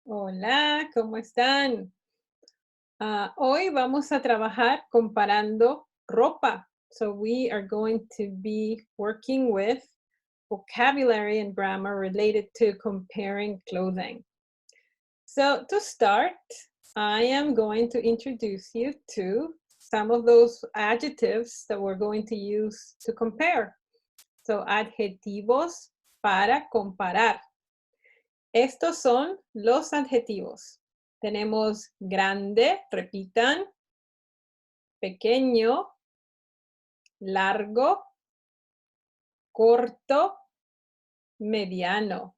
Hola, ¿cómo están? Hoy vamos a trabajar comparando ropa. So we are going to be working with vocabulary and grammar related to comparing clothing. So to start, I am going to introduce you to some of those adjectives that we're going to use to compare. So adjetivos para comparar. Estos son los adjetivos. Tenemos grande, repitan, pequeño, largo, corto, mediano.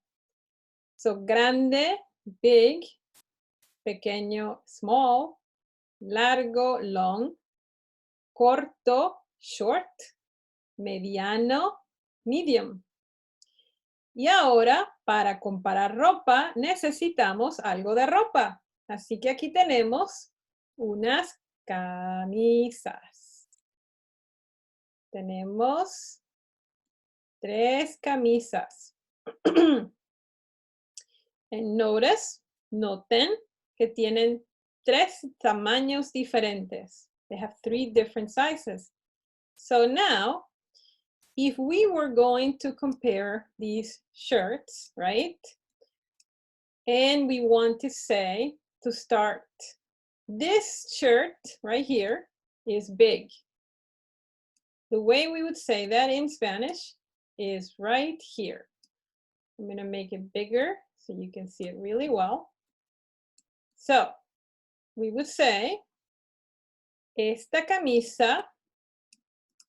So grande, big, pequeño, small, largo, long, corto, short, mediano, medium. Y ahora, para comparar ropa, necesitamos algo de ropa. Así que aquí tenemos unas camisas. Tenemos 3 camisas. And noten que tienen 3 tamaños diferentes. They have 3 different sizes. So now, if we were going to compare these shirts, right? And we want to say, to start, this shirt right here is big. The way we would say that in Spanish is right here. I'm going to make it bigger so you can see it really well. So we would say, esta camisa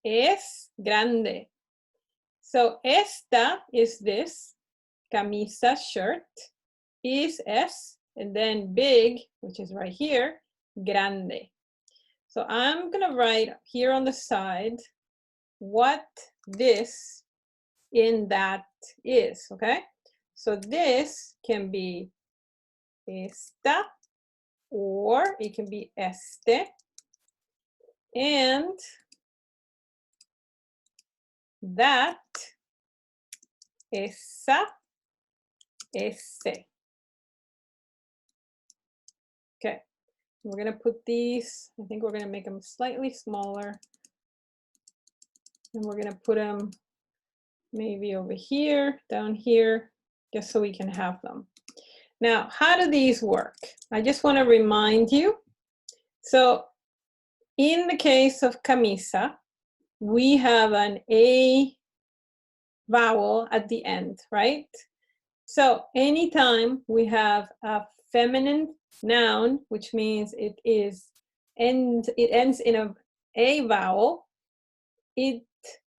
es grande. So esta is this, camisa, shirt, is S, and then big, which is right here, grande. So I'm going to write here on the side what this in that is, okay? So this can be esta, or it can be este, and that, esa, ese. Okay, we're gonna put these, I think we're gonna make them slightly smaller. And we're gonna put them maybe over here, down here, just so we can have them. Now, how do these work? I just wanna remind you. So in the case of camisa, we have an A vowel at the end, right? So anytime we have a feminine noun, which means it ends in a vowel, it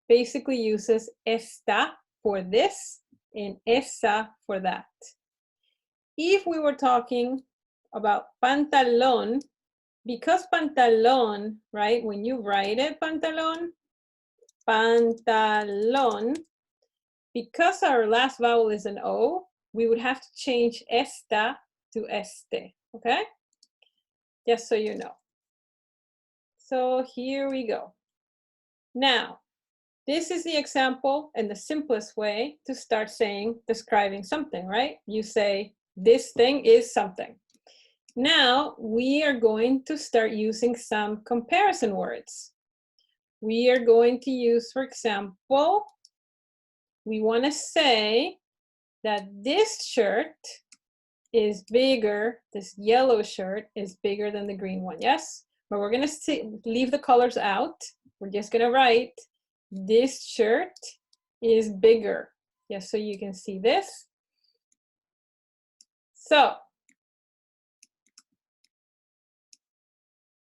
basically uses esta for this and esa for that. If we were talking about pantalón, because pantalón, right, when you write it, pantalón, because our last vowel is an O, we would have to change esta to este, okay? Just so you know. So here we go. Now, this is the example and the simplest way to start describing something, right? You say, this thing is something. Now, we are going to start using some comparison words. We are going to use, for example, we want to say that this shirt is bigger, this yellow shirt is bigger than the green one, yes? But we're going to leave the colors out. We're just going to write, this shirt is bigger. Yes, so you can see this. So,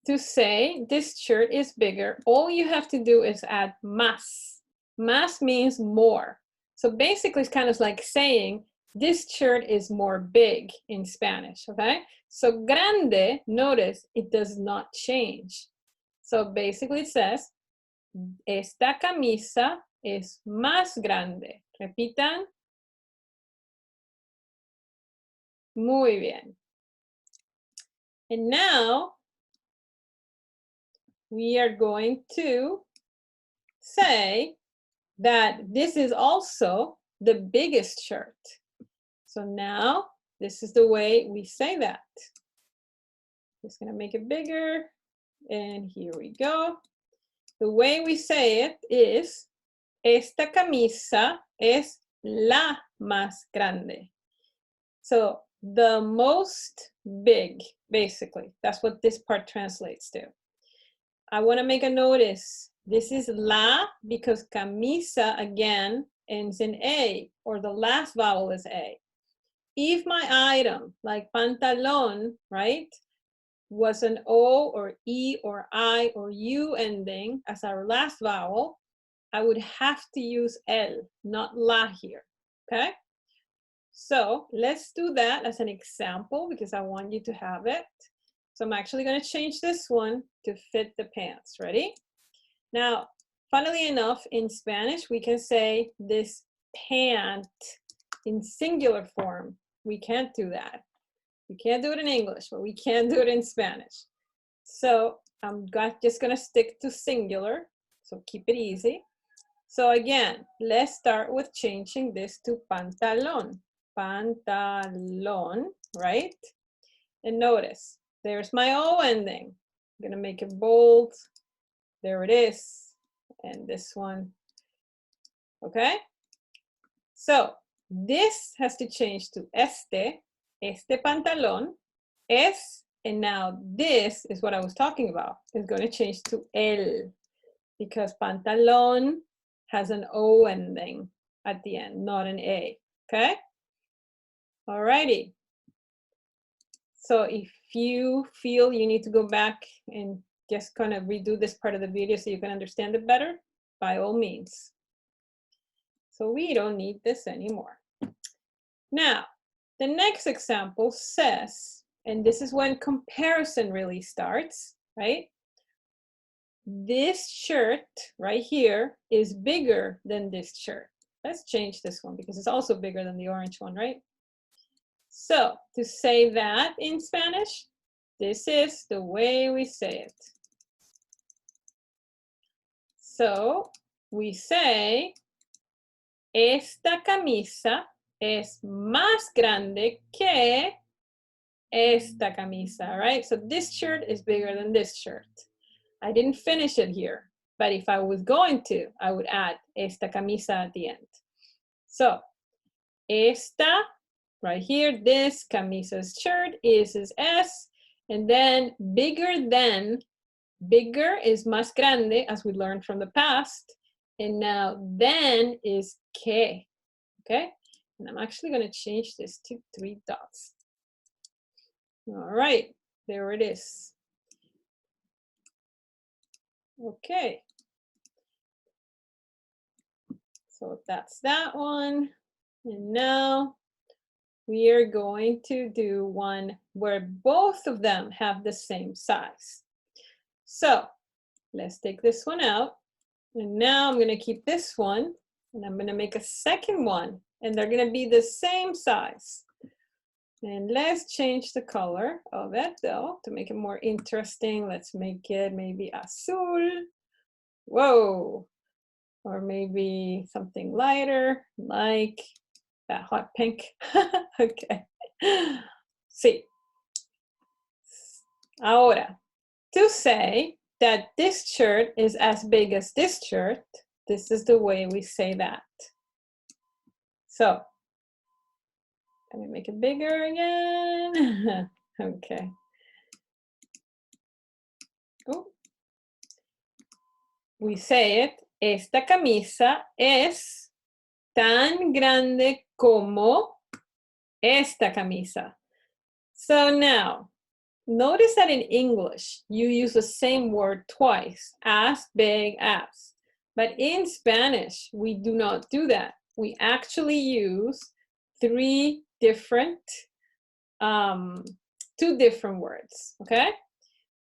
to say this shirt is bigger, all you have to do is add más. Más means more. So basically it's kind of like saying this shirt is more big in Spanish, okay? So grande, notice it does not change. So basically it says, esta camisa es más grande. Repitan. Muy bien. And now we are going to say that this is also the biggest shirt. So now this is the way we say that. Just gonna make it bigger, and here we go. The way we say it is, esta camisa es la más grande. So the most big, basically. That's what this part translates to. I want to make a notice. This is la because camisa, again, ends in A, or the last vowel is A. If my item, like pantalón, right, was an O or E or I or U ending as our last vowel, I would have to use el, not la here, okay? So let's do that as an example because I want you to have it. So I'm actually going to change this one to fit the pants. Ready? Now, funnily enough, in Spanish, we can say this pant in singular form. We can't do that. We can't do it in English, but we can do it in Spanish. So I'm just going to stick to singular. So keep it easy. So again, let's start with changing this to pantalón. Pantalón, right? And notice, there's my O ending. I'm going to make it bold. There it is. And this one. Okay? So this has to change to este pantalón, es, and now this is what I was talking about. It's going to change to el, because pantalón has an O ending at the end, not an A. Okay? Alrighty. So if you feel you need to go back and just kind of redo this part of the video so you can understand it better, by all means. So we don't need this anymore. Now, the next example says, and this is when comparison really starts, right? This shirt right here is bigger than this shirt. Let's change this one because it's also bigger than the orange one, right? So to say that in Spanish, this is the way we say it. So we say, esta camisa es más grande que esta camisa, right? So this shirt is bigger than this shirt. I didn't finish it here, but if I was going to, I would add esta camisa at the end. So, esta, right here, this camisa's shirt is S, and then bigger than, bigger is más grande, as we learned from the past, and now then is que, okay? And I'm actually going to change this to 3 dots. All right, there it is. Okay. So that's that one. And now we are going to do one where both of them have the same size. So let's take this one out. And now I'm going to keep this one and I'm going to make a second one and they're going to be the same size. And let's change the color of it though to make it more interesting. Let's make it maybe azul. Whoa. Or maybe something lighter like that hot pink. Okay. Sí. Ahora, to say that this shirt is as big as this shirt, this is the way we say that. So, let me make it bigger again. Okay. Oh. We say it, esta camisa es tan grande como esta camisa. So now, notice that in English, you use the same word twice, as big as. But in Spanish, we do not do that. We actually use 2 different words, okay?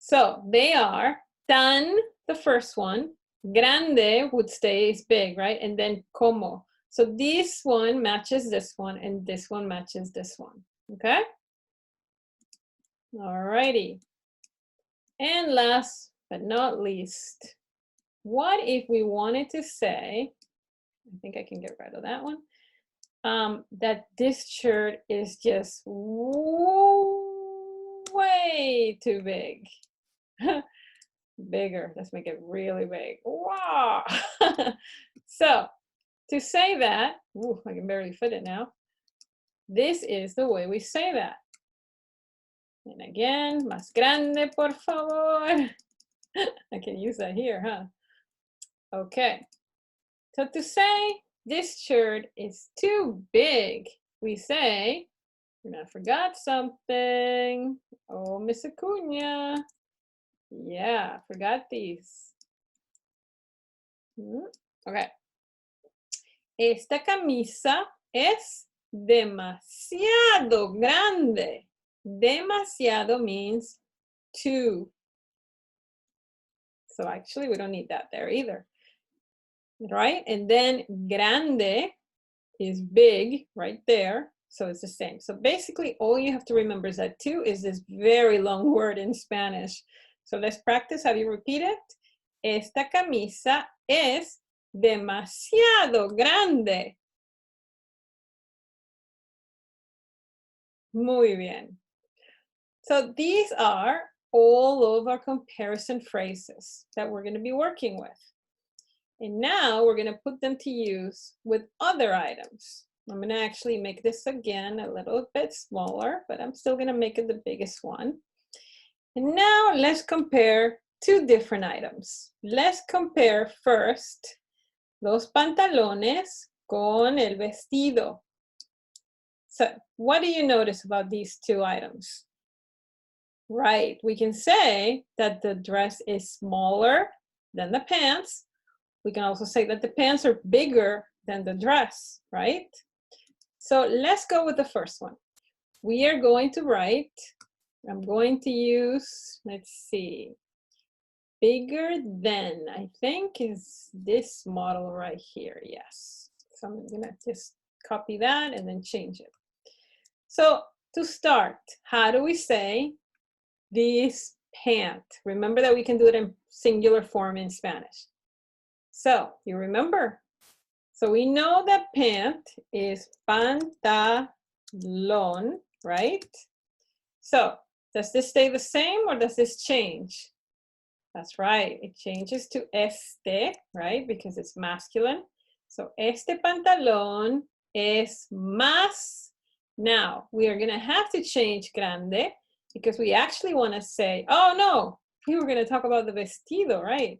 So they are tan, the first one, grande would stay is big, right? And then como. So this one matches this one, and this one matches this one, okay? Alrighty. And last but not least, what if we wanted to say, I think I can get rid of that one. that this shirt is just way too big. Bigger, let's make it really big. Wow. So to say that, I can barely fit it now. This is the way we say that. And again, más grande, por favor. I can use that here, huh? Okay. So to say this shirt is too big, we say, and I forgot something. Oh, Miss Acuna. Yeah, forgot these. Okay. Esta camisa es demasiado grande. Demasiado means too. So actually, we don't need that there either. Right? And then grande is big right there. So it's the same. So basically, all you have to remember is that too is this very long word in Spanish. So let's practice. Have you repeat it? Esta camisa es demasiado grande. Muy bien. So these are all of our comparison phrases that we're going to be working with. And now we're going to put them to use with other items. I'm going to actually make this again a little bit smaller, but I'm still going to make it the biggest one. And now let's compare two different items. Let's compare first los pantalones con el vestido. So what do you notice about these two items? Right, we can say that the dress is smaller than the pants. We can also say that the pants are bigger than the dress, right? So let's go with the first one. We are going to write, I'm going to use, let's see, bigger than, I think is this model right here, yes. So I'm gonna just copy that and then change it. So to start, how do we say this pant? Remember that we can do it in singular form in Spanish. So you remember? So we know that pant is pantalón, right? So does this stay the same or does this change? That's right, it changes to este, right? Because it's masculine. So este pantalón es más. Now we are gonna have to change grande because we actually wanna say, oh no, we were gonna talk about the vestido, right?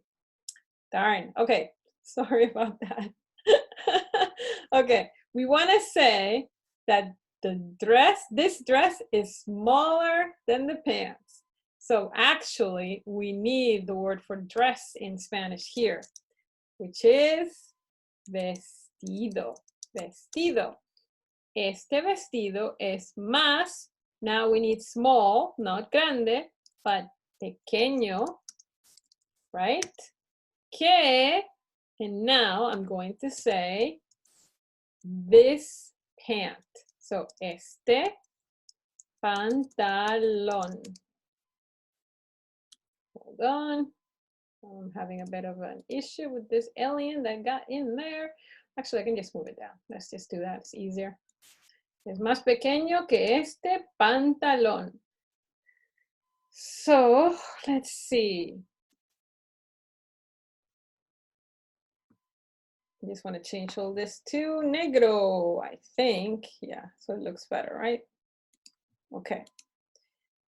Darn, okay, sorry about that. Okay, we wanna say that this dress is smaller than the pants. So actually, we need the word for dress in Spanish here, which is vestido, vestido. Este vestido es más, now we need small, not grande, but pequeño, right? Que, and now I'm going to say this pant. So este pantalón. Hold on. I'm having a bit of an issue with this alien that got in there. Actually, I can just move it down. Let's just do that. It's easier. Es más pequeño que este pantalón. So let's see. I just want to change all this to negro, I think. Yeah, so it looks better, right? Okay.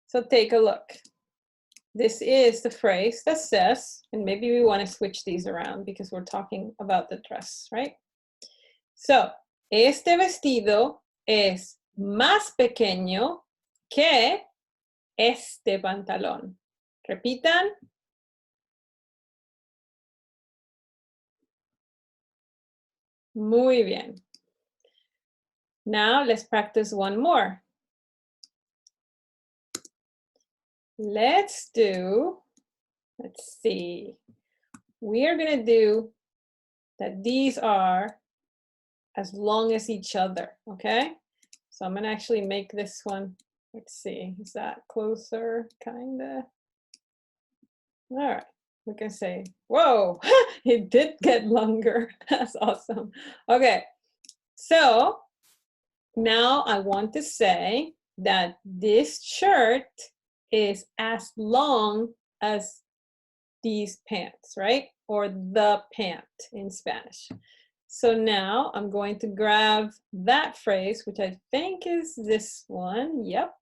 So take a look. This is the phrase that says, and maybe we want to switch these around because we're talking about the dress, right? So, este vestido es más pequeño que este pantalón. Repitan. Muy bien. Now let's practice one more. Let's see. We are going to do that these are as long as each other, okay? So I'm going to actually make this one, let's see, is that closer, kind of? All right, we can say, whoa, it did get longer. That's awesome. Okay, so now I want to say that this shirt is as long as these pants, right? Or the pant in Spanish. So now I'm going to grab that phrase, which I think is this one. Yep.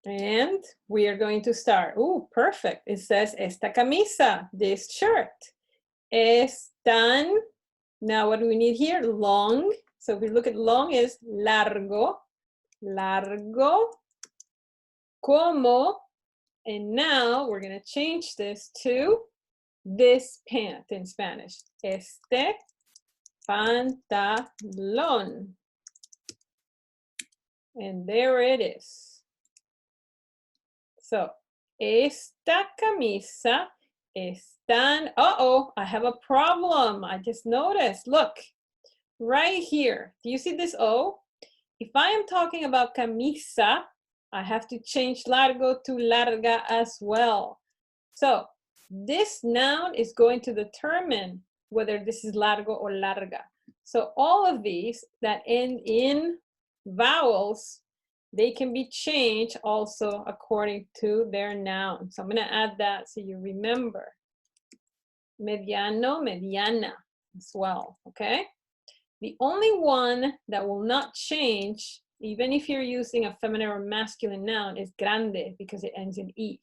And we are going to start. Oh, perfect. It says esta camisa, this shirt. Es tan, now what do we need here? Long. So if we look at long is largo, largo, como, and now we're going to change this to this pant in Spanish. Este pantalón. And there it is. So, esta camisa es tan, uh-oh, I have a problem. I just noticed. Look, right here. Do you see this O? If I am talking about camisa, I have to change largo to larga as well. So, this noun is going to determine whether this is largo or larga. So all of these that end in vowels, they can be changed also according to their noun. So I'm going to add that so you remember. Mediano, mediana as well, okay? The only one that will not change, even if you're using a feminine or masculine noun, is grande because it ends in E.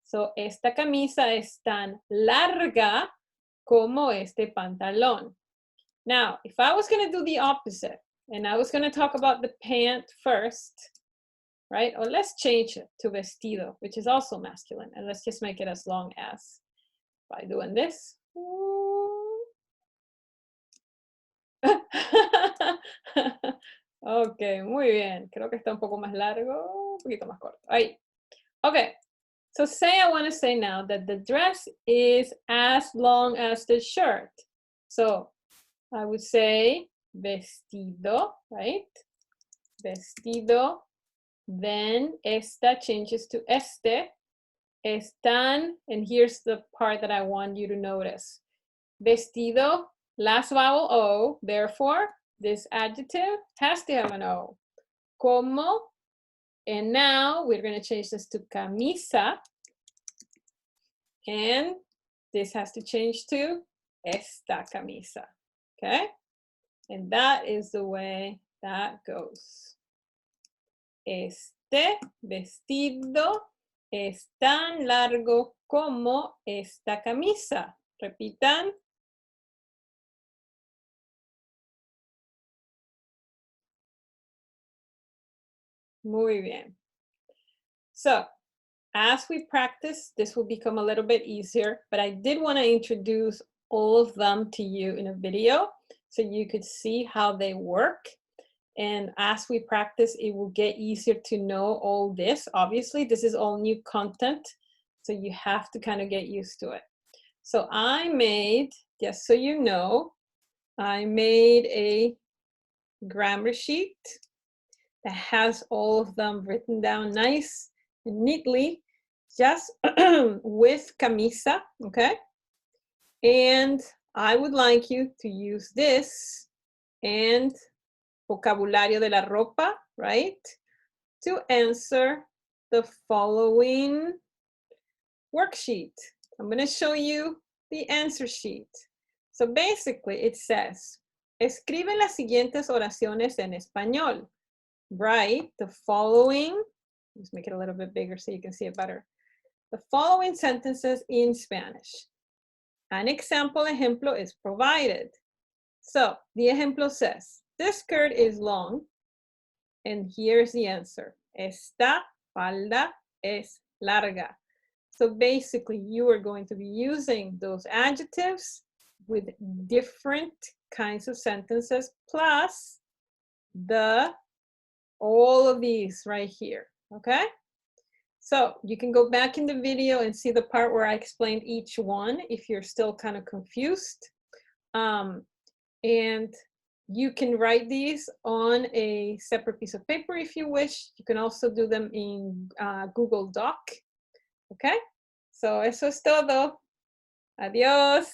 So, esta camisa es tan larga como este pantalón. Now, if I was going to do the opposite, and I was going to talk about the pant first, right? Or let's change it to vestido, which is also masculine, and let's just make it as long as by doing this. Ok, muy bien. Creo que está un poco más largo, un poquito más corto. Ahí. Okay. So say I want to say now that the dress is as long as the shirt. So I would say vestido, right? Vestido. Then esta changes to este. Están, and here's the part that I want you to notice. Vestido, last vowel O, therefore this adjective has to have an O. Como. And now we're going to change this to camisa. And this has to change to esta camisa. Okay? And that is the way that goes. Este vestido es tan largo como esta camisa. Repitan. Muy bien. So, as we practice, this will become a little bit easier, but I did want to introduce all of them to you in a video so you could see how they work. And as we practice, it will get easier to know all this. Obviously, this is all new content, so you have to kind of get used to it. So I made, just so you know, I made a grammar sheet that has all of them written down nice and neatly, just with camisa, okay? And I would like you to use this and vocabulario de la ropa, right? To answer the following worksheet. I'm going to show you the answer sheet. So basically it says, escribe las siguientes oraciones en español. Write the following, let's make it a little bit bigger so you can see it better. The following sentences in Spanish. An example ejemplo is provided. So the ejemplo says, this skirt is long, and here's the answer. Esta falda es larga. So basically, you are going to be using those adjectives with different kinds of sentences, plus all of these right here, okay? So you can go back in the video and see the part where I explained each one if you're still kind of confused. And you can write these on a separate piece of paper if you wish. You can also do them in Google Doc. Okay? So eso es todo. Adiós.